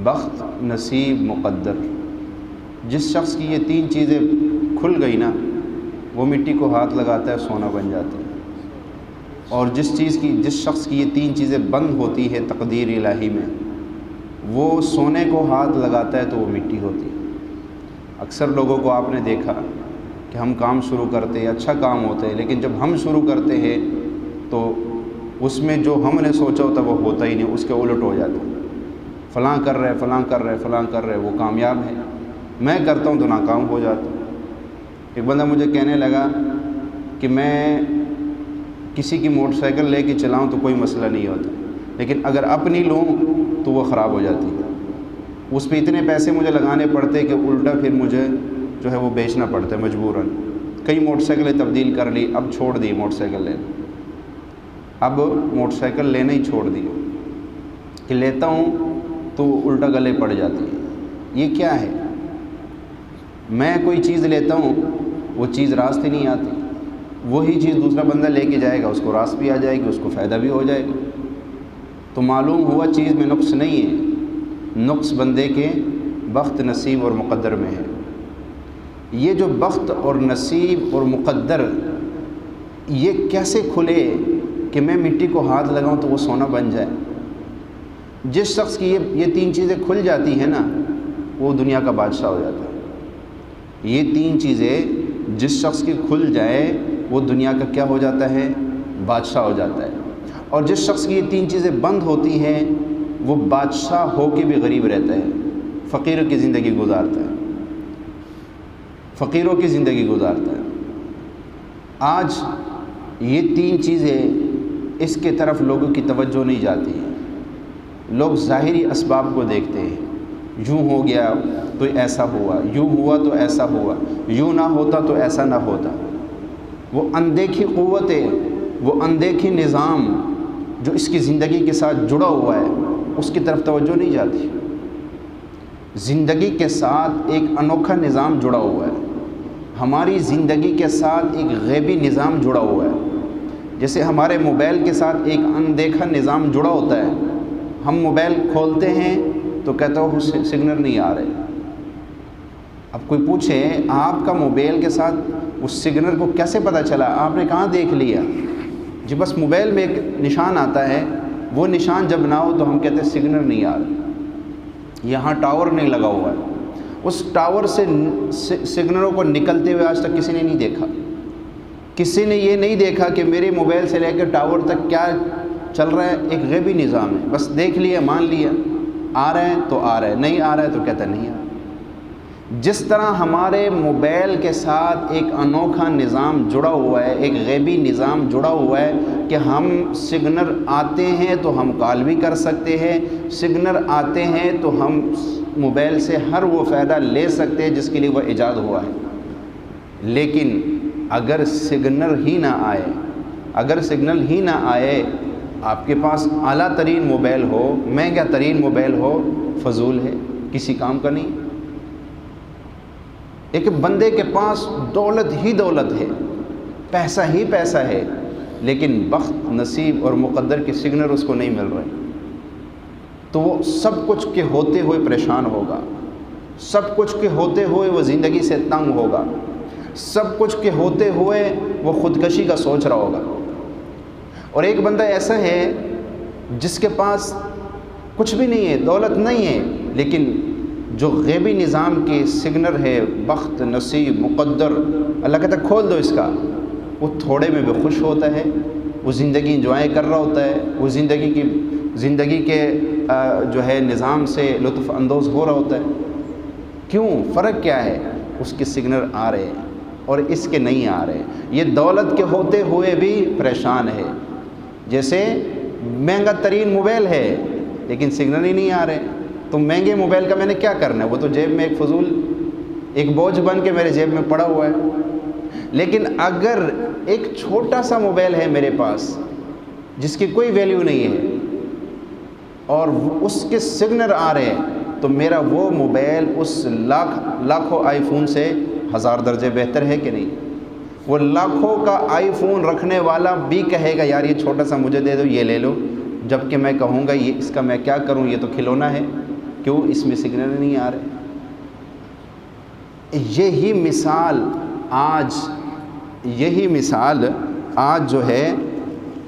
بخت، نصیب، مقدر۔ جس شخص کی یہ تین چیزیں کھل گئی نا، وہ مٹی کو ہاتھ لگاتا ہے سونا بن جاتا ہے، اور جس شخص کی یہ تین چیزیں بند ہوتی ہے تقدیر الہی میں، وہ سونے کو ہاتھ لگاتا ہے تو وہ مٹی ہوتی ہے۔ اکثر لوگوں کو آپ نے دیکھا کہ ہم کام شروع کرتے ہیں، اچھا کام ہوتا ہے، لیکن جب ہم شروع کرتے ہیں تو اس میں جو ہم نے سوچا ہوتا وہ ہوتا ہی نہیں، اس کے الٹ ہو جاتا ہے۔ فلاں کر رہے وہ کامیاب ہے، میں کرتا ہوں تو ناکام ہو جاتا ہوں۔ ایک بندہ مجھے کہنے لگا کہ میں کسی کی موٹر سائیکل لے کے چلاؤں تو کوئی مسئلہ نہیں ہوتا، لیکن اگر اپنی لوں تو وہ خراب ہو جاتی ہے، اس پہ اتنے پیسے مجھے لگانے پڑتے کہ الٹا پھر مجھے جو ہے وہ بیچنا پڑتا ہے مجبوراً۔ کئی موٹر سائیکلیں تبدیل کر لی، اب چھوڑ دی موٹر سائیکل لینا، اب موٹر سائیکل لینا ہی چھوڑ دی کہ لیتا ہوں تو الٹا گلے پڑ جاتی ہے۔ یہ کیا ہے؟ میں کوئی چیز لیتا ہوں، وہ چیز راست ہی نہیں آتی، وہی چیز دوسرا بندہ لے کے جائے گا، اس کو راست بھی آ جائے گی، اس کو فائدہ بھی ہو جائے گا۔ تو معلوم ہوا چیز میں نقص نہیں ہے، نقص بندے کے بخت، نصیب اور مقدر میں ہے۔ یہ جو بخت اور نصیب اور مقدر یہ کیسے کھلے کہ میں مٹی کو ہاتھ لگاؤں تو وہ سونا بن جائے؟ جس شخص کی یہ تین چیزیں کھل جاتی ہیں نا، وہ دنیا کا بادشاہ ہو جاتا ہے۔ یہ تین چیزیں جس شخص کی کھل جائے وہ دنیا کا کیا ہو جاتا ہے؟ بادشاہ ہو جاتا ہے۔ اور جس شخص کی یہ تین چیزیں بند ہوتی ہیں وہ بادشاہ ہو کے بھی غریب رہتا ہے، فقیر کی زندگی گزارتا ہے، فقیروں کی زندگی گزارتا ہے۔ آج یہ تین چیزیں اس کے طرف لوگوں کی توجہ نہیں جاتی ہے، لوگ ظاہری اسباب کو دیکھتے ہیں، یوں ہو گیا تو ایسا ہوا، یوں ہوا تو ایسا ہوا، یوں نہ ہوتا تو ایسا نہ ہوتا۔ وہ اندیکھی قوتیں، وہ اندیکھی نظام جو اس کی زندگی کے ساتھ جڑا ہوا ہے، اس کی طرف توجہ نہیں جاتی۔ زندگی کے ساتھ ایک انوکھا نظام جڑا ہوا ہے، ہماری زندگی کے ساتھ ایک غیبی نظام جڑا ہوا ہے۔ جیسے ہمارے موبائل کے ساتھ ایک اندیکھا نظام جڑا ہوتا ہے، ہم موبائل کھولتے ہیں تو کہتا ہو سگنل نہیں آ رہے۔ اب کوئی پوچھے آپ کا موبائل کے ساتھ اس سگنل کو کیسے پتہ چلا، آپ نے کہاں دیکھ لیا؟ جی بس موبائل میں ایک نشان آتا ہے، وہ نشان جب نہ ہو تو ہم کہتے ہیں سگنل نہیں آ رہا، یہاں ٹاور نہیں لگا ہوا ہے۔ اس ٹاور سے سگنلوں کو نکلتے ہوئے آج تک کسی نے نہیں دیکھا۔ کسی نے یہ نہیں دیکھا کہ میرے موبائل سے لے کے ٹاور تک کیا چل رہا ہے، ایک غیبی نظام ہے، بس دیکھ لیا، مان لیا، آ رہا ہے تو آ رہا ہے، نہیں آ رہا ہے تو کہتا نہیں آ رہا۔ جس طرح ہمارے موبائل کے ساتھ ایک انوکھا نظام جڑا ہوا ہے، ایک غیبی نظام جڑا ہوا ہے کہ ہم سگنل آتے ہیں تو ہم کال بھی کر سکتے ہیں، سگنل آتے ہیں تو ہم موبائل سے ہر وہ فائدہ لے سکتے ہیں جس کے لیے وہ ایجاد ہوا ہے۔ لیکن اگر سگنل ہی نہ آئے، اگر سگنل ہی نہ آئے، آپ کے پاس اعلیٰ ترین موبائل ہو، مہنگا ترین موبائل ہو، فضول ہے، کسی کام کا نہیں۔ ایک بندے کے پاس دولت ہی دولت ہے، پیسہ ہی پیسہ ہے، لیکن بخت، نصیب اور مقدر کے سگنل اس کو نہیں مل رہے، تو وہ سب کچھ کے ہوتے ہوئے پریشان ہوگا، سب کچھ کے ہوتے ہوئے وہ زندگی سے تنگ ہوگا، سب کچھ کے ہوتے ہوئے وہ خودکشی کا سوچ رہا ہوگا۔ اور ایک بندہ ایسا ہے جس کے پاس کچھ بھی نہیں ہے، دولت نہیں ہے، لیکن جو غیبی نظام کے سگنل ہے، بخت، نصیب، مقدر، اللہ کہتا ہے کھول دو اس کا، وہ تھوڑے میں بھی خوش ہوتا ہے، وہ زندگی انجوائے کر رہا ہوتا ہے، وہ زندگی کے جو ہے نظام سے لطف اندوز ہو رہا ہوتا ہے۔ کیوں؟ فرق کیا ہے؟ اس کے سگنل آ رہے ہیں اور اس کے نہیں آ رہے۔ یہ دولت کے ہوتے ہوئے بھی پریشان ہے، جیسے مہنگا ترین موبائل ہے لیکن سگنل ہی نہیں آ رہے۔ تو مہنگے موبائل کا میں نے کیا کرنا ہے؟ وہ تو جیب میں ایک فضول، ایک بوجھ بن کے میرے جیب میں پڑا ہوا ہے۔ لیکن اگر ایک چھوٹا سا موبائل ہے میرے پاس جس کی کوئی ویلیو نہیں ہے اور اس کے سگنل آ رہے ہیں، تو میرا وہ موبائل اس لاکھوں آئی فون سے 1000 درجے بہتر ہے کہ نہیں؟ وہ لاکھوں کا آئی فون رکھنے والا بھی کہے گا یار یہ چھوٹا سا مجھے دے دو، یہ لے لو، جبکہ میں کہوں گا یہ اس کا میں کیا کروں، یہ تو کھلونا ہے، کیوں اس میں سگنل نہیں آ رہے؟ یہی مثال آج جو ہے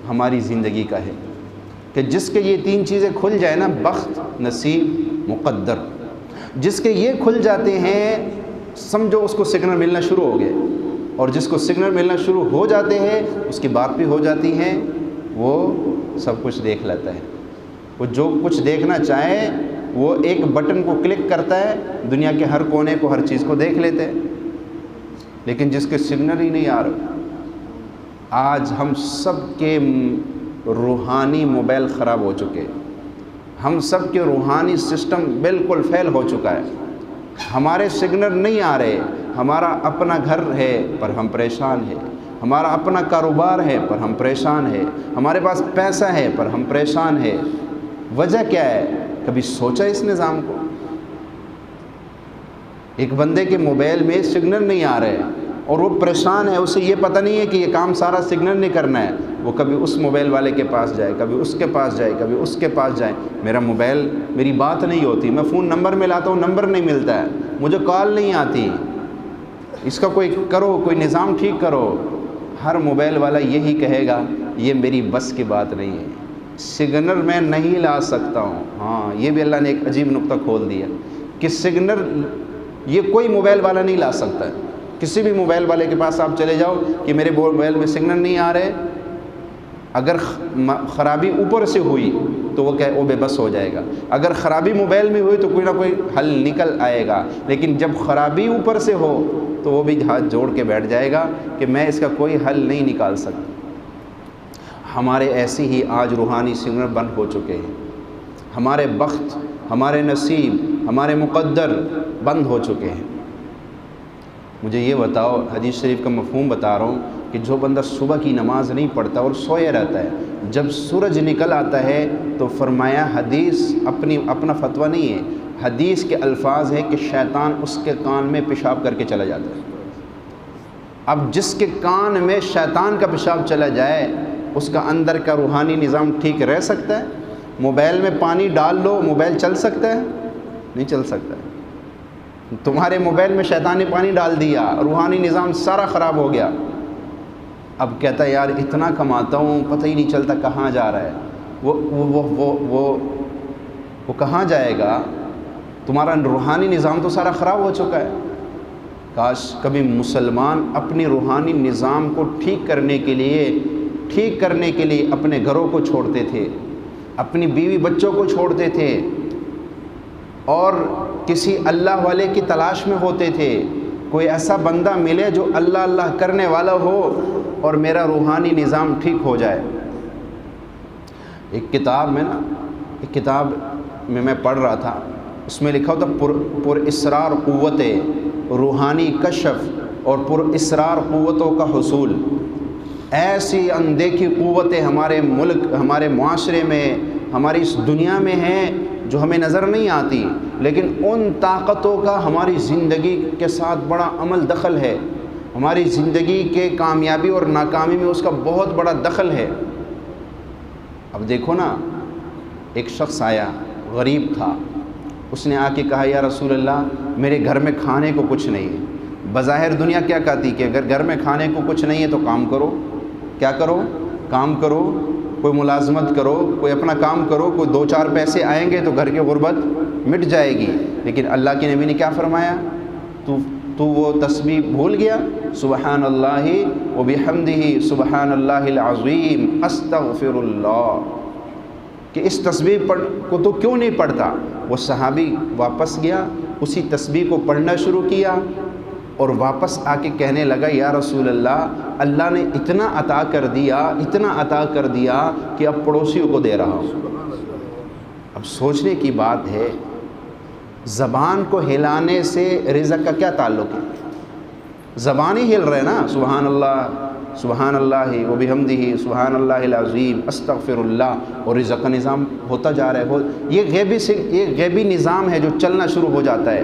ہماری زندگی کا ہے کہ جس کے یہ تین چیزیں کھل جائے نا، بخت، نصیب، مقدر، جس کے یہ کھل جاتے ہیں سمجھو اس کو سگنل ملنا شروع ہو گئے، اور جس کو سگنل ملنا شروع ہو جاتے ہیں اس کی بات بھی ہو جاتی ہے، وہ سب کچھ دیکھ لیتا ہے۔ وہ جو کچھ دیکھنا چاہے وہ ایک بٹن کو کلک کرتا ہے، دنیا کے ہر کونے کو، ہر چیز کو دیکھ لیتے ہیں۔ لیکن جس کے سگنل ہی نہیں آ رہا، آج ہم سب کے روحانی موبائل خراب ہو چکے، ہم سب کے روحانی سسٹم بالکل فیل ہو چکا ہے، ہمارے سگنل نہیں آ رہے۔ ہمارا اپنا گھر ہے پر ہم پریشان ہیں، ہمارا اپنا کاروبار ہے پر ہم پریشان ہیں، ہمارے پاس پیسہ ہے پر ہم پریشان ہیں۔ وجہ کیا ہے؟ کبھی سوچا اس نظام کو؟ ایک بندے کے موبائل میں سگنل نہیں آ رہے اور وہ پریشان ہے، اسے یہ پتہ نہیں ہے کہ یہ کام سارا سگنل نہیں کرنا ہے، وہ کبھی اس موبائل والے کے پاس جائے، کبھی اس کے پاس جائے، کبھی اس کے پاس جائے۔ میرا موبائل، میری بات نہیں ہوتی، میں فون نمبر میں لاتا ہوں، نمبر نہیں ملتا ہے، مجھے کال نہیں آتی، اس کا کوئی کرو، کوئی نظام ٹھیک کرو۔ ہر موبائل والا یہی کہے گا یہ میری بس کی بات نہیں ہے، سگنل میں نہیں لا سکتا ہوں۔ ہاں، یہ بھی اللہ نے ایک عجیب نقطہ کھول دیا کہ سگنل یہ کوئی موبائل والا نہیں لا سکتا ہے۔ کسی بھی موبائل والے کے پاس آپ چلے جاؤ کہ میرے موبائل میں سگنل نہیں آ رہے، اگر خرابی اوپر سے ہوئی تو وہ بے بس ہو جائے گا، اگر خرابی موبائل میں ہوئی تو کوئی نہ کوئی حل نکل آئے گا، لیکن جب خرابی اوپر سے ہو تو وہ بھی ہاتھ جوڑ کے بیٹھ جائے گا کہ میں اس کا کوئی حل نہیں نکال سکتا۔ ہمارے ایسے ہی آج روحانی سگنل بند ہو چکے ہیں، ہمارے بخت، ہمارے نصیب، ہمارے مقدر بند ہو چکے ہیں۔ مجھے یہ بتاؤ، حدیث شریف کا مفہوم بتا رہا ہوں کہ جو بندہ صبح کی نماز نہیں پڑھتا اور سویا رہتا ہے، جب سورج نکل آتا ہے تو فرمایا، حدیث اپنا فتویٰ نہیں ہے، حدیث کے الفاظ ہے کہ شیطان اس کے کان میں پیشاب کر کے چلا جاتا ہے۔ اب جس کے کان میں شیطان کا پیشاب چلا جائے اس کا اندر کا روحانی نظام ٹھیک رہ سکتا ہے؟ موبائل میں پانی ڈال لو، موبائل چل سکتا ہے؟ نہیں چل سکتا ہے۔ تمہارے موبائل میں شیطان نے پانی ڈال دیا، روحانی نظام سارا خراب ہو گیا۔ اب کہتا ہے یار اتنا کماتا ہوں پتہ ہی نہیں چلتا کہاں جا رہا ہے، وہ کہاں جائے گا؟ تمہارا روحانی نظام تو سارا خراب ہو چکا ہے۔ کاش کبھی مسلمان اپنی روحانی نظام کو ٹھیک کرنے کے لیے اپنے گھروں کو چھوڑتے تھے، اپنی بیوی بچوں کو چھوڑتے تھے اور کسی اللہ والے کی تلاش میں ہوتے تھے، کوئی ایسا بندہ ملے جو اللہ اللہ کرنے والا ہو اور میرا روحانی نظام ٹھیک ہو جائے۔ ایک کتاب میں پڑھ رہا تھا، اس میں لکھا ہوتا پر اسرار قوت روحانی کشف اور پر اسرار قوتوں کا حصول۔ ایسی اندیکھی قوتیں ہمارے ملک، ہمارے معاشرے میں، ہماری اس دنیا میں ہیں جو ہمیں نظر نہیں آتی، لیکن ان طاقتوں کا ہماری زندگی کے ساتھ بڑا عمل دخل ہے، ہماری زندگی کے کامیابی اور ناکامی میں اس کا بہت بڑا دخل ہے۔ اب دیکھو نا، ایک شخص آیا، غریب تھا، اس نے آ کے کہا یا رسول اللہ میرے گھر میں کھانے کو کچھ نہیں ہے۔ بظاہر دنیا کیا کہتی کہ اگر گھر میں کھانے کو کچھ نہیں ہے تو کام کرو، کیا کرو؟ کام کرو، کوئی ملازمت کرو، کوئی اپنا کام کرو، کوئی دو چار پیسے آئیں گے تو گھر کی غربت مٹ جائے گی۔ لیکن اللہ کے نبی نے کیا فرمایا؟ تو وہ تسبیح بھول گیا، سبحان اللہ و بحمدہ سبحان اللہ العظیم استغفر اللہ، کہ اس تسبیح کو تو کیوں نہیں پڑھتا؟ وہ صحابی واپس گیا، اسی تسبیح کو پڑھنا شروع کیا اور واپس آ کے کہنے لگا یا رسول اللہ نے اتنا عطا کر دیا کہ اب پڑوسیوں کو دے رہا ہوں۔ اب سوچنے کی بات ہے، زبان کو ہلانے سے رزق کا کیا تعلق ہے؟ زبان ہی ہل رہے نا، سبحان اللہ و بحمدہ سبحان اللہ العظیم استغفر اللہ، اور رزق کا نظام ہوتا جا رہا ہے۔ یہ غیبی نظام ہے جو چلنا شروع ہو جاتا ہے۔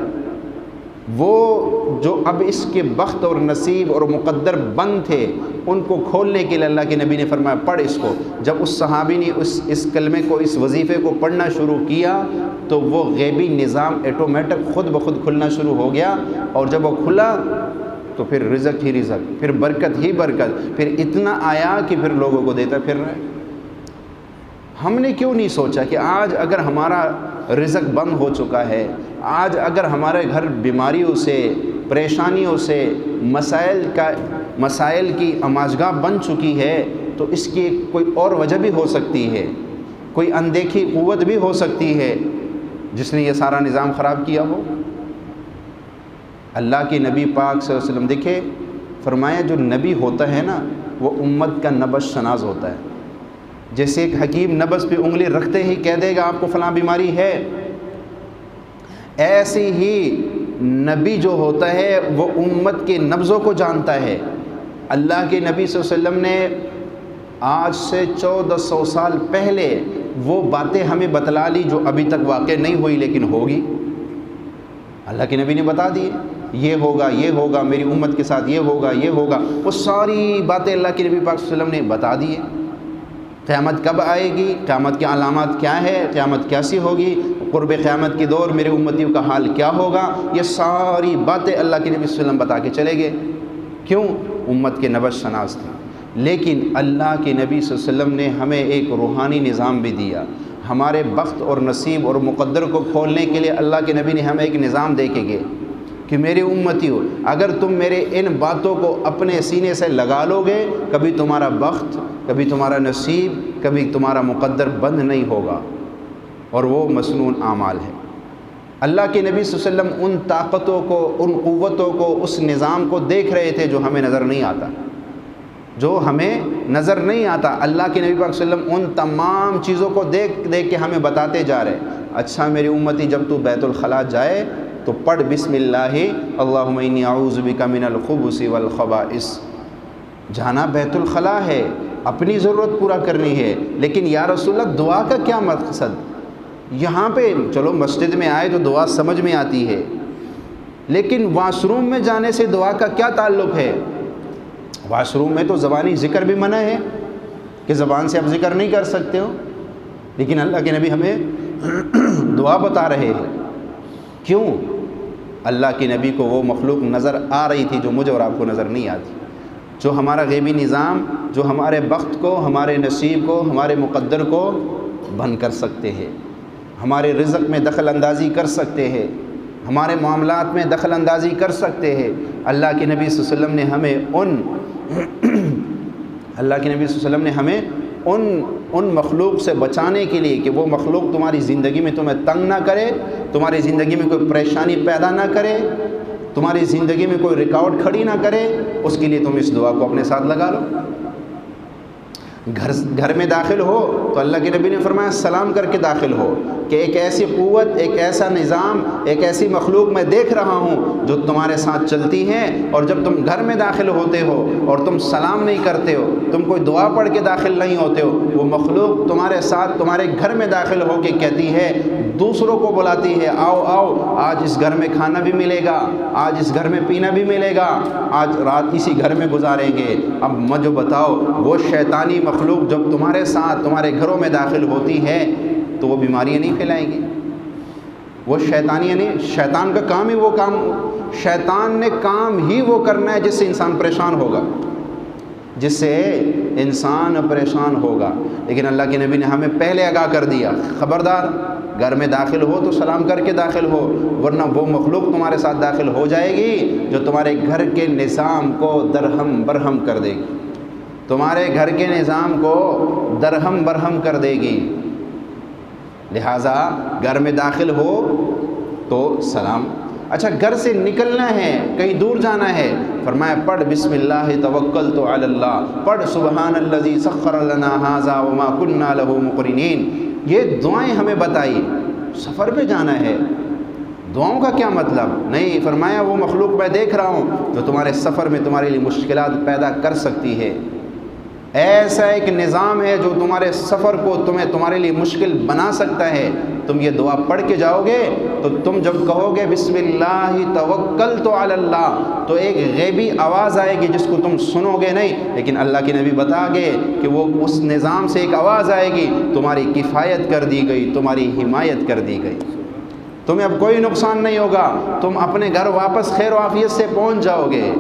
وہ جو اب اس کے بخت اور نصیب اور مقدر بند تھے ان کو کھولنے کے لیے اللہ کے نبی نے فرمایا پڑھ اس کو۔ جب اس صحابی نے اس کلمے کو، اس وظیفے کو پڑھنا شروع کیا تو وہ غیبی نظام ایٹومیٹک خود بخود کھلنا شروع ہو گیا، اور جب وہ کھلا تو پھر رزق ہی رزق، پھر برکت ہی برکت، پھر اتنا آیا کہ پھر لوگوں کو دیتا پھر رہا ہے۔ ہم نے کیوں نہیں سوچا کہ آج اگر ہمارا رزق بند ہو چکا ہے، آج اگر ہمارے گھر بیماریوں سے، پریشانیوں سے، مسائل کی آماجگاہ بن چکی ہے، تو اس کی کوئی اور وجہ بھی ہو سکتی ہے، کوئی اندیکھی قوت بھی ہو سکتی ہے جس نے یہ سارا نظام خراب کیا ہو۔ اللہ کے نبی پاک صلی اللہ علیہ وسلم دیکھے فرمایا جو نبی ہوتا ہے نا وہ امت کا نبض شناس ہوتا ہے۔ جیسے ایک حکیم نبض پہ انگلی رکھتے ہی کہہ دے گا آپ کو فلاں بیماری ہے، ایسی ہی نبی جو ہوتا ہے وہ امت کے نبضوں کو جانتا ہے۔ اللہ کے نبی صلی اللہ علیہ وسلم نے آج سے 1400 سال پہلے وہ باتیں ہمیں بتلا لی جو ابھی تک واقع نہیں ہوئی لیکن ہوگی۔ اللہ کے نبی نے بتا دیے یہ ہوگا، یہ ہوگا، میری امت کے ساتھ یہ ہوگا، یہ ہوگا، وہ ساری باتیں اللہ کے نبی پاک صلی اللہ علیہ وسلم نے بتا دیے۔ قیامت کب آئے گی، قیامت کی علامات کیا ہے، قیامت کیسی ہوگی، قرب قیامت کے دور میرے امتیوں کا حال کیا ہوگا، یہ ساری باتیں اللہ کے نبی صلی اللہ علیہ وسلم بتا کے چلے گئے۔ کیوں؟ امت کے نبض شناس تھے۔ لیکن اللہ کے نبی صلی اللہ علیہ وسلم نے ہمیں ایک روحانی نظام بھی دیا۔ ہمارے بخت اور نصیب اور مقدر کو کھولنے کے لیے اللہ کے نبی نے ہمیں ایک نظام دے کے گئے کہ میرے امتیوں اگر تم میرے ان باتوں کو اپنے سینے سے لگا لو گے، کبھی تمہارا بخت، کبھی تمہارا نصیب، کبھی تمہارا مقدر بند نہیں ہوگا، اور وہ مسنون اعمال ہے۔ اللہ کے نبی صلی اللہ علیہ وسلم ان طاقتوں کو، ان قوتوں کو، اس نظام کو دیکھ رہے تھے جو ہمیں نظر نہیں آتا، جو ہمیں نظر نہیں آتا۔ اللہ کے نبی پاک صلی اللہ علیہ وسلم ان تمام چیزوں کو دیکھ دیکھ کے ہمیں بتاتے جا رہے۔ اچھا میری امتی جب تو بیت الخلاء جائے تو پڑھ بسم اللہ اللہم انی اعوذ بک من الخبث والخبائث۔ جانا بیت الخلاء ہے، اپنی ضرورت پورا کرنی ہے، لیکن یا رسول اللہ دعا کا کیا مقصد؟ یہاں پہ چلو مسجد میں آئے تو دعا سمجھ میں آتی ہے، لیکن واش روم میں جانے سے دعا کا کیا تعلق ہے؟ واش روم میں تو زبانی ذکر بھی منع ہے کہ زبان سے آپ ذکر نہیں کر سکتے ہو، لیکن اللہ کے نبی ہمیں دعا بتا رہے ہیں۔ کیوں؟ اللہ کے نبی کو وہ مخلوق نظر آ رہی تھی جو مجھے اور آپ کو نظر نہیں آتی، جو ہمارا غیبی نظام، جو ہمارے بخت کو، ہمارے نصیب کو، ہمارے مقدر کو بند کر سکتے ہیں، ہمارے رزق میں دخل اندازی کر سکتے ہیں، ہمارے معاملات میں دخل اندازی کر سکتے ہیں۔ اللہ کے نبی صلی اللہ علیہ وسلم نے ہمیں اللہ کے نبی صلی اللہ علیہ وسلم نے ہمیں ان مخلوق سے بچانے کے لیے کہ وہ مخلوق تمہاری زندگی میں تمہیں تنگ نہ کرے، تمہاری زندگی میں کوئی پریشانی پیدا نہ کرے، تمہاری زندگی میں کوئی رکاوٹ کھڑی نہ کرے، اس کے لیے تم اس دعا کو اپنے ساتھ لگا لو۔ گھر میں داخل ہو تو اللہ کے نبی نے فرمایا سلام کر کے داخل ہو کہ ایک ایسی قوت، ایک ایسا نظام، ایک ایسی مخلوق میں دیکھ رہا ہوں جو تمہارے ساتھ چلتی ہے، اور جب تم گھر میں داخل ہوتے ہو اور تم سلام نہیں کرتے ہو، تم کوئی دعا پڑھ کے داخل نہیں ہوتے ہو، وہ مخلوق تمہارے ساتھ تمہارے گھر میں داخل ہو کے کہتی ہے، دوسروں کو بلاتی ہے، آؤ آؤ آج اس گھر میں کھانا بھی ملے گا، آج اس گھر میں پینا بھی ملے گا، آج رات اسی گھر میں گزاریں گے۔ اب مجھے بتاؤ وہ شیطانی مخلوق جب تمہارے ساتھ تمہارے گھروں میں داخل ہوتی ہے تو وہ بیماریاں نہیں پھیلائیں گی؟ وہ شیطانیاں نہیں، شیطان کا کام ہی وہ کام، شیطان نے کام ہی وہ کرنا ہے جس سے انسان پریشان ہوگا، جس سے انسان پریشان ہوگا۔ لیکن اللہ کے نبی نے ہمیں پہلے آگاہ کر دیا، خبردار گھر میں داخل ہو تو سلام کر کے داخل ہو، ورنہ وہ مخلوق تمہارے ساتھ داخل ہو جائے گی جو تمہارے گھر کے نظام کو درہم برہم کر دے گی، تمہارے گھر کے نظام کو درہم برہم کر دے گی۔ لہٰذا گھر میں داخل ہو تو سلام۔ اچھا گھر سے نکلنا ہے، کہیں دور جانا ہے، فرمایا پڑھ بسم اللہ توکلت علی اللہ، پڑھ سبحان الذی سخر لنا ھذا وما کنا لہ مقرنین۔ یہ دعائیں ہمیں بتائی۔ سفر پہ جانا ہے، دعاؤں کا کیا مطلب؟ نہیں، فرمایا وہ مخلوق میں دیکھ رہا ہوں جو تمہارے سفر میں تمہارے لیے مشکلات پیدا کر سکتی ہے، ایسا ایک نظام ہے جو تمہارے سفر کو تمہارے لیے مشکل بنا سکتا ہے. تم یہ دعا پڑھ کے جاؤ گے تو تم جب کہو گے بسم اللہ توکلت علی اللہ، تو ایک غیبی آواز آئے گی جس کو تم سنو گے نہیں، لیکن اللہ کے نبی بتا گئے کہ وہ اس نظام سے ایک آواز آئے گی، تمہاری کفایت کر دی گئی، تمہاری حمایت کر دی گئی، تمہیں اب کوئی نقصان نہیں ہوگا، تم اپنے گھر واپس خیر و عافیت سے پہنچ جاؤ گے.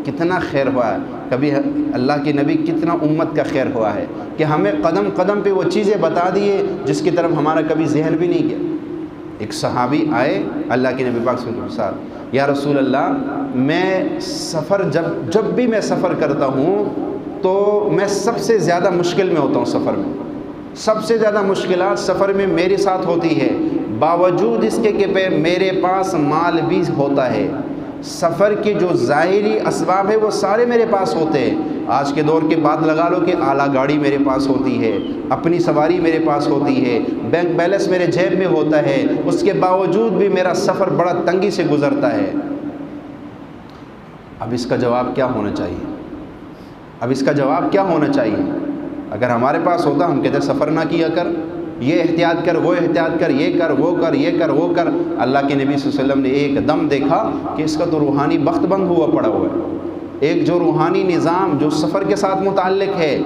کتنا خیر ہوا ہے، کبھی اللہ کے نبی کتنا امت کا خیر ہوا ہے کہ ہمیں قدم قدم پہ وہ چیزیں بتا دیے جس کی طرف ہمارا کبھی ذہن بھی نہیں گیا. ایک صحابی آئے اللہ کے نبی پاک صلی اللہ علیہ وسلم، یا رسول اللہ میں سفر جب بھی میں سفر کرتا ہوں تو میں سب سے زیادہ مشکل میں ہوتا ہوں. سفر میں سب سے زیادہ مشکلات سفر میں میرے ساتھ ہوتی ہے، باوجود اس کے کہ میرے پاس مال بھی ہوتا ہے. سفر کے جو ظاہری اسباب ہے وہ سارے میرے پاس ہوتے ہیں. آج کے دور کے بعد لگا لو کہ اعلیٰ گاڑی میرے پاس ہوتی ہے، اپنی سواری میرے پاس ہوتی ہے، بینک بیلنس میرے جیب میں ہوتا ہے، اس کے باوجود بھی میرا سفر بڑا تنگی سے گزرتا ہے. اب اس کا جواب کیا ہونا چاہیے؟ اب اس کا جواب کیا ہونا چاہیے؟ اگر ہمارے پاس ہوتا ہم کہتے سفر نہ کیا کر، یہ احتیاط کر، وہ احتیاط کر، یہ کر، وہ کر، یہ کر، وہ کر. اللہ کے نبی صلی اللہ علیہ وسلم نے ایک دم دیکھا کہ اس کا تو روحانی بخت بند ہوا پڑا ہوا ہے. ایک جو روحانی نظام جو سفر کے ساتھ متعلق ہے،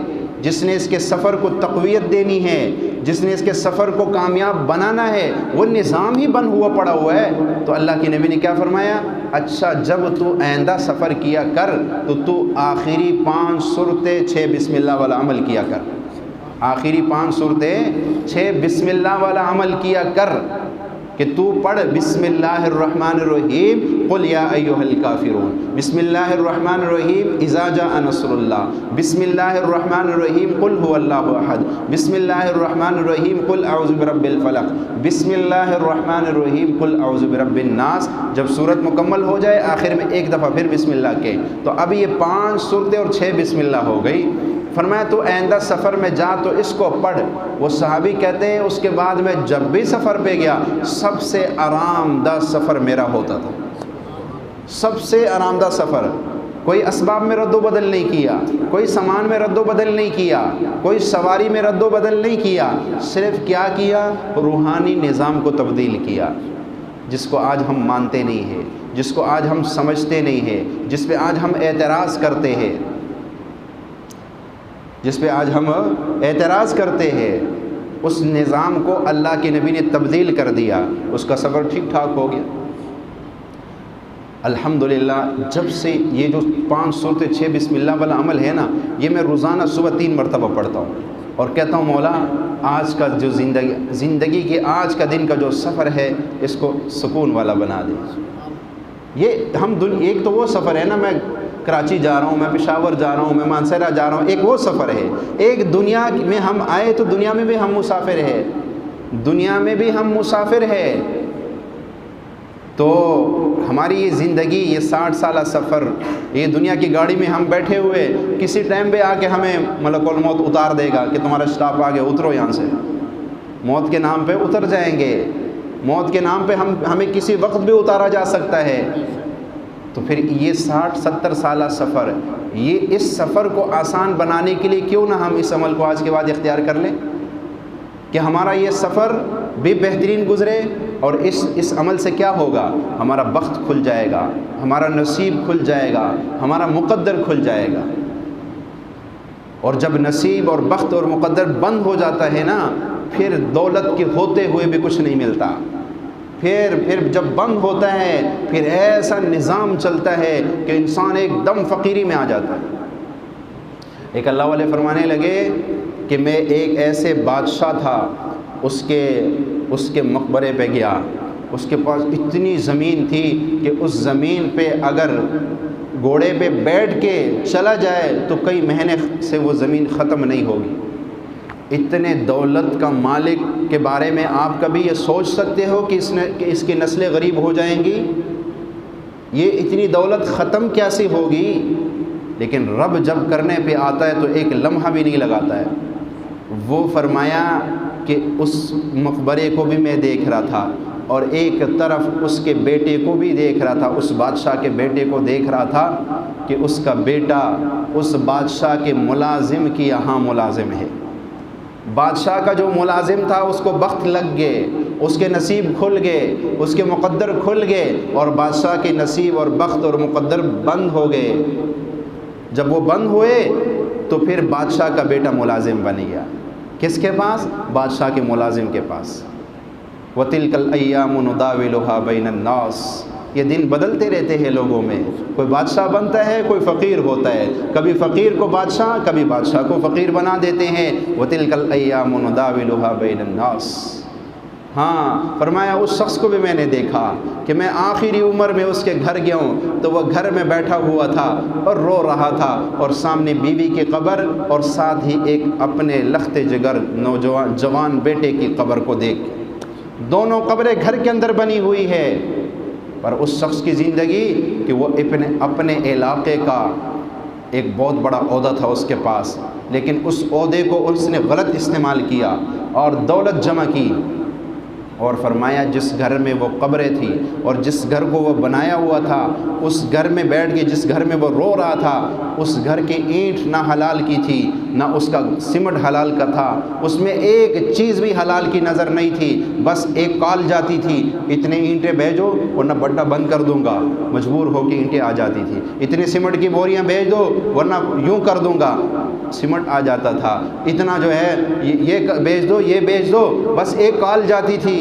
جس نے اس کے سفر کو تقویت دینی ہے، جس نے اس کے سفر کو کامیاب بنانا ہے، وہ نظام ہی بند ہوا پڑا ہوا ہے. تو اللہ کے نبی نے کیا فرمایا؟ اچھا جب تو آئندہ سفر کیا کر تو آخری 5 صورتیں 6 بسم اللہ والا عمل کیا کر. آخری 5 صورتیں 6 بسم اللہ والا عمل کیا کر کہ تو پڑھ بسم اللہ الرحمن الرحیم قل یا ایھا الکافرون، بسم اللہ الرحمن الرحیم اذا جاء نصر اللہ، بسم اللہ الرحمن الرحیم قل هو اللہ احد، بسم اللہ الرحمن الرحیم قل اعوذ برب الفلق، بسم اللہ الرحمن الرحیم قل اعوذ برب الناس. جب صورت مکمل ہو جائے آخر میں ایک دفعہ پھر بسم اللہ کہیں. تو اب یہ 5 صورتیں اور 6 بسم اللہ ہو گئی. فرمایا تو آئندہ سفر میں جا تو اس کو پڑھ. وہ صحابی کہتے ہیں اس کے بعد میں جب بھی سفر پہ گیا سب سے آرام دہ سفر میرا ہوتا تھا، سب سے آرام دہ سفر. کوئی اسباب میں رد و بدل نہیں کیا، کوئی سامان میں رد و بدل نہیں کیا، کوئی سواری میں رد و بدل نہیں کیا، صرف کیا کیا؟ روحانی نظام کو تبدیل کیا، جس کو آج ہم مانتے نہیں ہیں، جس کو آج ہم سمجھتے نہیں ہیں، جس پہ آج ہم اعتراض کرتے ہیں، جس پہ آج ہم اعتراض کرتے ہیں، اس نظام کو اللہ کے نبی نے تبدیل کر دیا. اس کا سفر ٹھیک ٹھاک ہو گیا. الحمدللہ جب سے یہ جو 5 صورتیں 6 بسم اللہ والا عمل ہے نا، یہ میں روزانہ صبح 3 مرتبہ پڑھتا ہوں اور کہتا ہوں مولا آج کا جو زندگی کے آج کا دن کا جو سفر ہے اس کو سکون والا بنا دے. یہ ہم ایک تو وہ سفر ہے نا، میں کراچی جا رہا ہوں، میں پشاور جا رہا ہوں، میں مانسہرہ جا رہا ہوں، ایک وہ سفر ہے. ایک دنیا میں ہم آئے تو دنیا میں بھی ہم مسافر ہیں، دنیا میں بھی ہم مسافر ہیں. تو ہماری یہ زندگی، یہ 60 سالہ سفر، یہ دنیا کی گاڑی میں ہم بیٹھے ہوئے، کسی ٹائم پہ آ کے ہمیں ملک الموت اتار دے گا کہ تمہارا اسٹاپ آ گیا، اترو یہاں سے. موت کے نام پہ اتر جائیں گے، موت کے نام پہ ہمیں کسی وقت بھی اتارا جا سکتا ہے. تو پھر یہ 60-70 سالہ سفر، یہ اس سفر کو آسان بنانے کے لیے کیوں نہ ہم اس عمل کو آج کے بعد اختیار کر لیں کہ ہمارا یہ سفر بھی بہترین گزرے. اور اس عمل سے کیا ہوگا؟ ہمارا بخت کھل جائے گا، ہمارا نصیب کھل جائے گا، ہمارا مقدر کھل جائے گا. اور جب نصیب اور بخت اور مقدر بند ہو جاتا ہے نا، پھر دولت کے ہوتے ہوئے بھی کچھ نہیں ملتا. پھر جب بند ہوتا ہے پھر ایسا نظام چلتا ہے کہ انسان ایک دم فقیری میں آ جاتا ہے. ایک اللہ والے فرمانے لگے کہ میں ایک ایسے بادشاہ تھا، اس کے مقبرے پہ گیا، اس کے پاس اتنی زمین تھی کہ اس زمین پہ اگر گھوڑے پہ بیٹھ کے چلا جائے تو کئی مہینے سے وہ زمین ختم نہیں ہوگی. اتنے دولت کا مالک کے بارے میں آپ کبھی یہ سوچ سکتے ہو کہ اس کی نسلیں غریب ہو جائیں گی؟ یہ اتنی دولت ختم کیسی ہوگی؟ لیکن رب جب کرنے پہ آتا ہے تو ایک لمحہ بھی نہیں لگاتا ہے. وہ فرمایا کہ اس مقبرے کو بھی میں دیکھ رہا تھا اور ایک طرف اس کے بیٹے کو بھی دیکھ رہا تھا، اس بادشاہ کے بیٹے کو دیکھ رہا تھا کہ اس کا بیٹا اس بادشاہ کے ملازم کی یہاں ملازم ہے۔ بادشاہ کا جو ملازم تھا اس کو بخت لگ گئے، اس کے نصیب کھل گئے، اس کے مقدر کھل گئے، اور بادشاہ کے نصیب اور بخت اور مقدر بند ہو گئے۔ جب وہ بند ہوئے تو پھر بادشاہ کا بیٹا ملازم بن گیا، کس کے پاس؟ بادشاہ کے ملازم کے پاس۔ وَتِلْكَ الْأَيَّامُ نُدَاوِلُهَا بَيْنَ النَّاسِ، یہ دن بدلتے رہتے ہیں لوگوں میں، کوئی بادشاہ بنتا ہے، کوئی فقیر ہوتا ہے، کبھی فقیر کو بادشاہ، کبھی بادشاہ کو فقیر بنا دیتے ہیں۔ وَتِلْكَ الْأَيَّامُ نُدَاوِلُهَا بَيْنَ النَّاسِ۔ ہاں فرمایا اس شخص کو بھی میں نے دیکھا کہ میں آخری عمر میں اس کے گھر گیا ہوں تو وہ گھر میں بیٹھا ہوا تھا اور رو رہا تھا، اور سامنے بیوی کی قبر اور ساتھ ہی ایک اپنے لخت جگر جوان بیٹے کی قبر کو دیکھ، دونوں قبریں گھر کے اندر بنی ہوئی ہے، پر اس شخص کی زندگی کہ وہ اپنے علاقے کا ایک بہت بڑا عہدہ تھا اس کے پاس، لیکن اس عہدے کو اس نے غلط استعمال کیا اور دولت جمع کی، اور فرمایا جس گھر میں وہ قبریں تھی اور جس گھر کو وہ بنایا ہوا تھا، اس گھر میں بیٹھ کے جس گھر میں وہ رو رہا تھا، اس گھر کی اینٹ نہ حلال کی تھی، نہ اس کا سمٹ حلال کا تھا، اس میں ایک چیز بھی حلال کی نظر نہیں تھی، بس ایک کال جاتی تھی اتنے اینٹیں بھیجو ورنہ بٹا بند کر دوں گا، مجبور ہو کے اینٹیں آ جاتی تھی، اتنے سمٹ کی بوریاں بھیج دو ورنہ یوں کر دوں گا، سمٹ آ جاتا تھا، اتنا جو ہے یہ بھیج دو یہ بھیج دو، بس ایک کال جاتی تھی،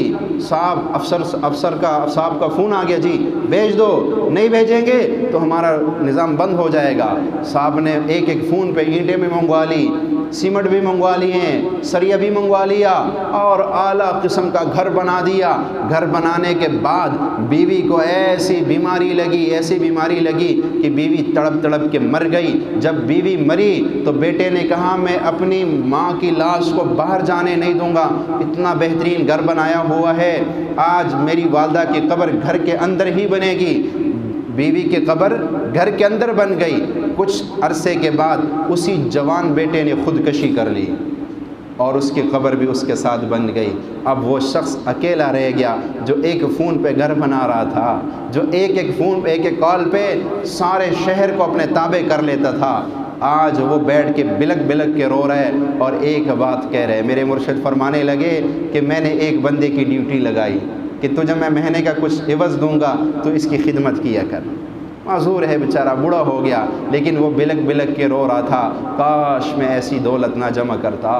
صاحب صاحب کا فون آ گیا جی بھیج دو، نہیں بھیجیں گے تو ہمارا نظام بند ہو جائے گا۔ صاحب نے ایک ایک فون پہ اینٹیں بھی منگوا لی، سیمنٹ بھی منگوا لی ہیں، سریا بھی منگوا لیا اور اعلیٰ قسم کا گھر بنا دیا۔ گھر بنانے کے بعد بیوی کو ایسی بیماری لگی کہ بیوی تڑپ تڑپ کے مر گئی۔ جب بیوی مری تو بیٹے نے کہا میں اپنی ماں کی لاش کو باہر جانے نہیں دوں گا، اتنا بہترین گھر بنایا ہوا ہے، آج میری والدہ کی قبر گھر کے اندر ہی بنے گی۔ بیوی کی قبر گھر کے اندر بن گئی۔ کچھ عرصے کے بعد اسی جوان بیٹے نے خودکشی کر لی اور اس کی قبر بھی اس کے ساتھ بن گئی۔ اب وہ شخص اکیلا رہ گیا جو ایک فون پہ گھر بنا رہا تھا، جو ایک فون پہ ایک کال پہ سارے شہر کو اپنے تابع کر لیتا تھا۔ آج وہ بیٹھ کے بلک کے رو رہے اور ایک بات کہہ رہے، میرے مرشد فرمانے لگے کہ میں نے ایک بندے کی ڈیوٹی لگائی کہ تجھے میں مہینے کا کچھ عوض دوں گا تو اس کی خدمت کیا کر۔ معذور ہے بیچارہ، بوڑھا ہو گیا، لیکن وہ بلک کے رو رہا تھا، کاش میں ایسی دولت نہ جمع کرتا،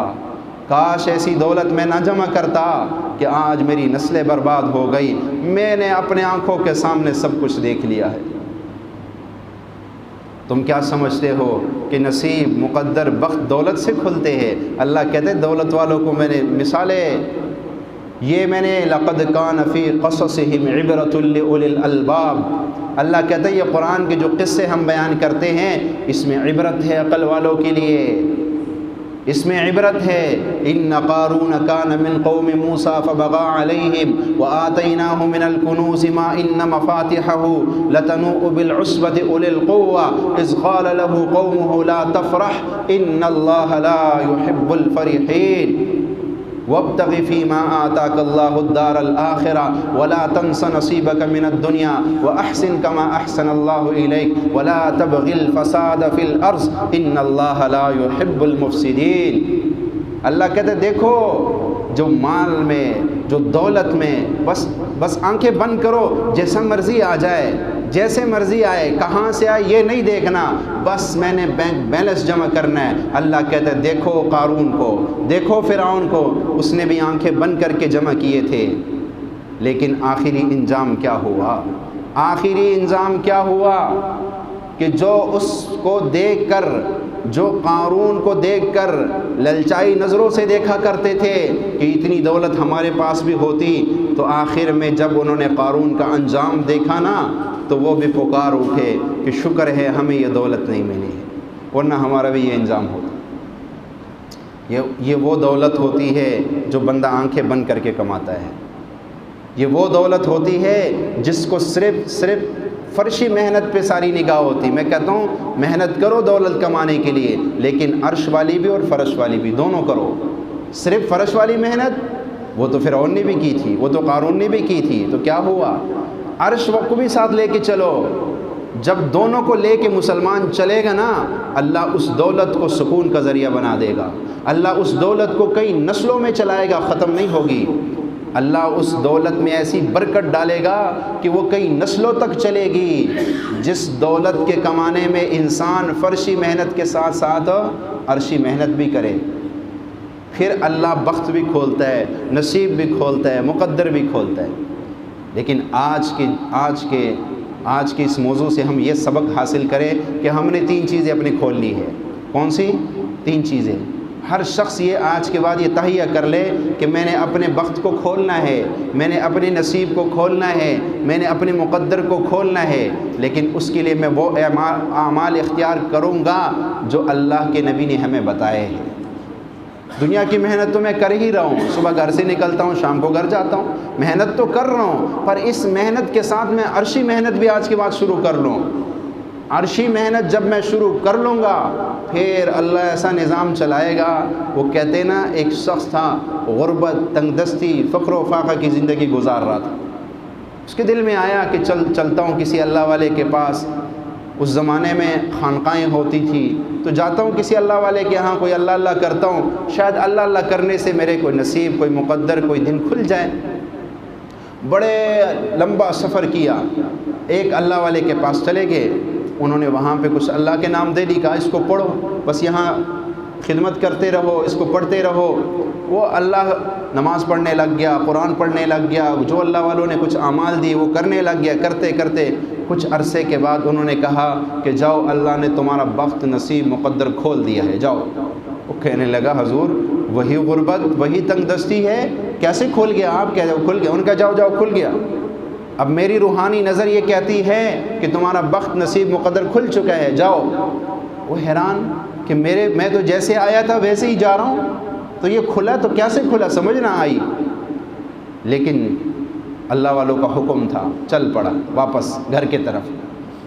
کاش ایسی دولت میں نہ جمع کرتا کہ آج میری نسلیں برباد ہو گئی، میں نے اپنے آنکھوں کے سامنے سب کچھ دیکھ لیا ہے۔ تم کیا سمجھتے ہو کہ نصیب مقدر بخت دولت سے کھلتے ہیں؟ اللہ کہتے ہیں دولت والوں کو میں نے مثالیں میں نے لقد کان فی قصصہم عبرۃ لأولی الالباب، اللہ کہتا ہے یہ قرآن کے جو قصے ہم بیان کرتے ہیں اس میں عبرت ہے عقل والوں کے لیے، اس میں عبرت ہے۔ ان قارون کان من قوم موسیٰ فبغى علیہم وآتیناہ من الکنوز ما ان مفاتحہ لتنوء بالعصبة اولی القوة اذ قال له قومه لا تفرح ان اللہ لا يحب الفرحین وابتغ فيما آتاك الله الدار الآخرة ولا تنس نصيبك من الدنيا وأحسن كما أحسن الله إليك ولا تبغ الفساد في الأرض إن الله لا يحب المفسدين۔ اللہ کہتے دیکھو جو مال میں جو دولت میں بس آنکھیں بند کرو، جیسا مرضی آ جائے، جیسے مرضی آئے، کہاں سے آئے یہ نہیں دیکھنا، بس میں نے بینک بیلنس جمع کرنا ہے۔ اللہ کہتا ہے دیکھو قارون کو، دیکھو فرعون کو، اس نے بھی آنکھیں بند کر کے جمع کیے تھے، لیکن آخری انجام کیا ہوا؟ آخری انجام کیا ہوا کہ جو اس کو دیکھ کر، جو قارون کو دیکھ کر للچائی نظروں سے دیکھا کرتے تھے کہ اتنی دولت ہمارے پاس بھی ہوتی، تو آخر میں جب انہوں نے قارون کا انجام دیکھا نا تو وہ بھی پکار اٹھے کہ شکر ہے ہمیں یہ دولت نہیں ملی ہے، ورنہ ہمارا بھی یہ انجام ہوتا۔ یہ وہ دولت ہوتی ہے جو بندہ آنکھیں بند کر کے کماتا ہے، یہ وہ دولت ہوتی ہے جس کو صرف فرشی محنت پہ ساری نگاہ ہوتی۔ میں کہتا ہوں محنت کرو دولت کمانے کے لیے، لیکن عرش والی بھی اور فرش والی بھی دونوں کرو۔ صرف فرش والی محنت وہ تو فرعون نے بھی کی تھی، وہ تو قارون نے بھی کی تھی، تو کیا ہوا؟ عرش کو بھی ساتھ لے کے چلو، جب دونوں کو لے کے مسلمان چلے گا نا، اللہ اس دولت کو سکون کا ذریعہ بنا دے گا، اللہ اس دولت کو کئی نسلوں میں چلائے گا، ختم نہیں ہوگی۔ اللہ اس دولت میں ایسی برکت ڈالے گا کہ وہ کئی نسلوں تک چلے گی۔ جس دولت کے کمانے میں انسان فرشی محنت کے ساتھ ساتھ عرشی محنت بھی کرے، پھر اللہ بخت بھی کھولتا ہے، نصیب بھی کھولتا ہے، مقدر بھی کھولتا ہے۔ لیکن آج کے اس موضوع سے ہم یہ سبق حاصل کریں کہ ہم نے 3 چیزیں اپنی کھولنی ہے۔ کون سی 3 چیزیں؟ ہر شخص یہ آج کے بعد یہ تہیہ کر لے کہ میں نے اپنے بخت کو کھولنا ہے، میں نے اپنے نصیب کو کھولنا ہے، میں نے اپنے مقدر کو کھولنا ہے، لیکن اس کے لیے میں وہ اعمال اختیار کروں گا جو اللہ کے نبی نے ہمیں بتائے ہیں۔ دنیا کی محنت تو میں کر ہی رہا ہوں، صبح گھر سے نکلتا ہوں، شام کو گھر جاتا ہوں، محنت تو کر رہا ہوں، پر اس محنت کے ساتھ میں عرشی محنت بھی آج کے بعد شروع کر لوں۔ عرشی محنت جب میں شروع کر لوں گا، پھر اللہ ایسا نظام چلائے گا۔ وہ کہتے نا، ایک شخص تھا غربت، تنگ دستی، فقر و فاقہ کی زندگی گزار رہا تھا۔ اس کے دل میں آیا کہ چلتا ہوں کسی اللہ والے کے پاس۔ اس زمانے میں خانقاہیں ہوتی تھی، تو جاتا ہوں کسی اللہ والے کے ہاں، کوئی اللہ اللہ کرتا ہوں، شاید اللہ اللہ کرنے سے میرے کوئی نصیب، کوئی مقدر، کوئی دن کھل جائے۔ بڑے لمبا سفر کیا، ایک اللہ والے کے پاس چلے گئے۔ انہوں نے وہاں پہ کچھ اللہ کے نام دے دی، کہا اس کو پڑھو، بس یہاں خدمت کرتے رہو، اس کو پڑھتے رہو۔ وہ اللہ نماز پڑھنے لگ گیا، قرآن پڑھنے لگ گیا، جو اللہ والوں نے کچھ اعمال دی وہ کرنے لگ گیا۔ کرتے کرتے کچھ عرصے کے بعد انہوں نے کہا کہ جاؤ، اللہ نے تمہارا بخت، نصیب، مقدر کھول دیا ہے، جاؤ۔ وہ کہنے لگا حضور وہی غربت، وہی تنگ دستی ہے، کیسے کھول گیا؟ آپ کہہ رہے کھل گیا؟ ان کا جاؤ جاؤ کھل گیا۔ اب میری روحانی نظر یہ کہتی ہے کہ تمہارا بخت، نصیب، مقدر کھل چکا ہے، جاؤ۔ وہ حیران کہ میں تو جیسے آیا تھا ویسے ہی جا رہا ہوں، تو یہ کھلا تو کیسے کھلا، سمجھ نہ آئی۔ لیکن اللہ والوں کا حکم تھا، چل پڑا واپس گھر کے طرف۔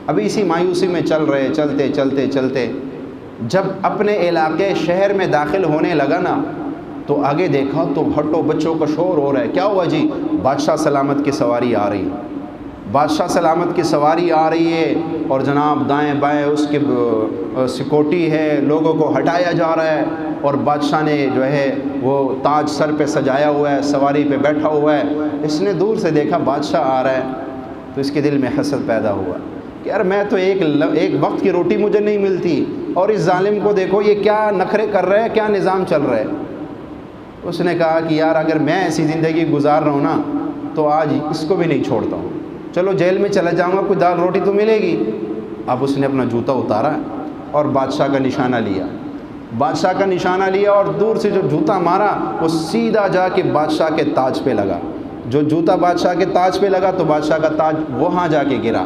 ابھی اسی مایوسی میں چل رہے، چلتے چلتے چلتے جب اپنے علاقے شہر میں داخل ہونے لگا نا، تو آگے دیکھا تو ہٹو بچوں کا شور ہو رہا ہے۔ کیا ہوا جی؟ بادشاہ سلامت کی سواری آ رہی، بادشاہ سلامت کی سواری آ رہی ہے، اور جناب دائیں بائیں اس کے سیکورٹی ہے، لوگوں کو ہٹایا جا رہا ہے، اور بادشاہ نے جو ہے وہ تاج سر پہ سجایا ہوا ہے، سواری پہ بیٹھا ہوا ہے۔ اس نے دور سے دیکھا بادشاہ آ رہا ہے، تو اس کے دل میں حسد پیدا ہوا کہ یار میں تو ایک وقت کی روٹی مجھے نہیں ملتی، اور اس ظالم کو دیکھو یہ کیا نخرے کر رہے ہیں، کیا نظام چل رہا ہے۔ اس نے کہا کہ یار اگر میں ایسی زندگی گزار رہا ہوں نا، تو آج اس کو بھی نہیں چھوڑتا ہوں، چلو جیل میں چلا جاؤں گا، کوئی دال روٹی تو ملے گی۔ اب اس نے اپنا جوتا اتارا اور بادشاہ کا نشانہ لیا، بادشاہ کا نشانہ لیا، اور دور سے جو جوتا مارا وہ سیدھا جا کے بادشاہ کے تاج پہ لگا۔ جو جوتا بادشاہ کے تاج پہ لگا تو بادشاہ کا تاج وہاں جا کے گرا۔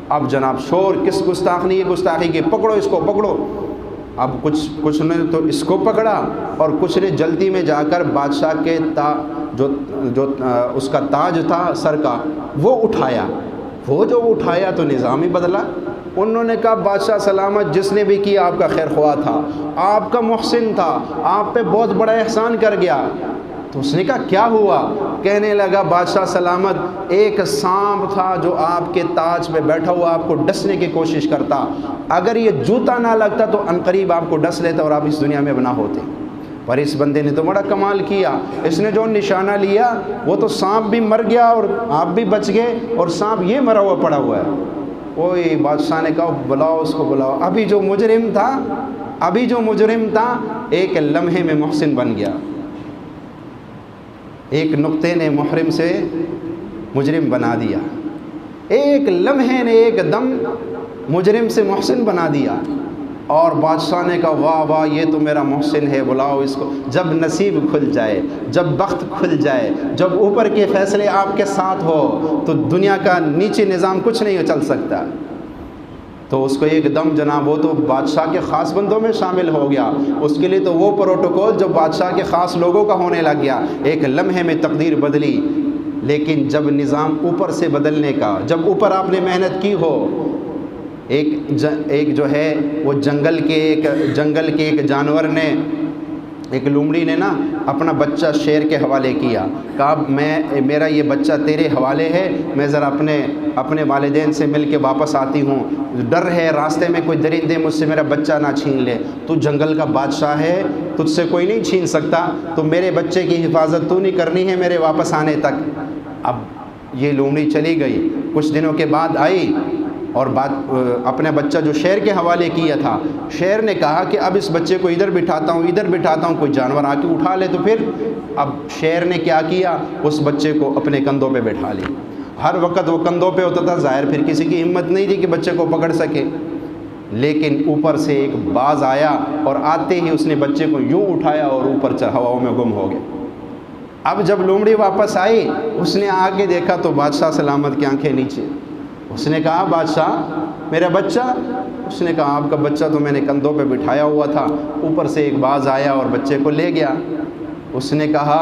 اب جناب شور، کس گستاخ نے یہ گستاخی کی، پکڑو اس کو پکڑو۔ اب کچھ نے تو اس کو پکڑا، اور کچھ نے جلدی میں جا کر بادشاہ کے جو اس کا تاج تھا سر کا وہ اٹھایا۔ وہ جو اٹھایا تو نظام ہی بدلا۔ انہوں نے کہا بادشاہ سلامت، جس نے بھی کیا آپ کا خیر خواہ تھا، آپ کا محسن تھا، آپ پہ بہت بڑا احسان کر گیا۔ تو اس نے کہا کیا ہوا؟ کہنے لگا بادشاہ سلامت، ایک سانپ تھا جو آپ کے تاج پہ بیٹھا ہوا آپ کو ڈسنے کی کوشش کرتا، اگر یہ جوتا نہ لگتا تو عنقریب آپ کو ڈس لیتا اور آپ اس دنیا میں بنا ہوتے۔ پر اس بندے نے تو بڑا کمال کیا، اس نے جو نشانہ لیا وہ تو سانپ بھی مر گیا اور آپ بھی بچ گئے، اور سانپ یہ مرا ہوا پڑا ہوا ہے۔ اوئے بادشاہ نے کہا بلاؤ اس کو بلاؤ۔ ابھی جو مجرم تھا ایک لمحے میں محسن بن گیا، ایک نقطے نے محرم سے مجرم بنا دیا، ایک لمحے نے ایک دم مجرم سے محسن بنا دیا۔ اور بادشاہ نے کہا واہ واہ، یہ تو میرا محسن ہے، بلاؤ اس کو۔ جب نصیب کھل جائے، جب بخت کھل جائے، جب اوپر کے فیصلے آپ کے ساتھ ہو، تو دنیا کا نیچے نظام کچھ نہیں چل سکتا۔ تو اس کو ایک دم جناب وہ تو بادشاہ کے خاص بندوں میں شامل ہو گیا، اس کے لیے تو وہ پروٹوکول جو بادشاہ کے خاص لوگوں کا ہونے لگ گیا، ایک لمحے میں تقدیر بدلی۔ لیکن جب نظام اوپر سے بدلنے کا، جب اوپر آپ نے محنت کی ہو، ایک جو ہے وہ جنگل کے ایک جانور نے ایک لومڑی نے نا اپنا بچہ شیر کے حوالے کیا، کہا میرا یہ بچہ تیرے حوالے ہے، میں ذرا اپنے والدین سے مل کے واپس آتی ہوں، ڈر ہے راستے میں کوئی درندے مجھ سے میرا بچہ نہ چھین لے، تو جنگل کا بادشاہ ہے، تجھ سے کوئی نہیں چھین سکتا، تو میرے بچے کی حفاظت تو نہیں کرنی ہے میرے واپس آنے تک۔ اب یہ لومڑی چلی گئی، کچھ دنوں کے بعد آئی اور اپنے بچہ جو شیر کے حوالے کیا تھا، شیر نے کہا کہ اب اس بچے کو ادھر بٹھاتا ہوں کوئی جانور آ کے اٹھا لے تو پھر۔ اب شیر نے کیا کیا، اس بچے کو اپنے کندھوں پہ بٹھا لی، ہر وقت وہ کندھوں پہ ہوتا تھا، ظاہر پھر کسی کی ہمت نہیں تھی کہ بچے کو پکڑ سکے، لیکن اوپر سے ایک باز آیا اور آتے ہی اس نے بچے کو یوں اٹھایا اور اوپر ہواؤں میں گم ہو گیا۔ اب جب لومڑی واپس آئی، اس نے آگے دیکھا تو بادشاہ سلامت کی آنکھیں نیچے۔ اس نے کہا بادشاہ میرا بچہ؟ اس نے کہا آپ کا بچہ تو میں نے کندھوں پہ بٹھایا ہوا تھا، اوپر سے ایک باز آیا اور بچے کو لے گیا۔ اس نے کہا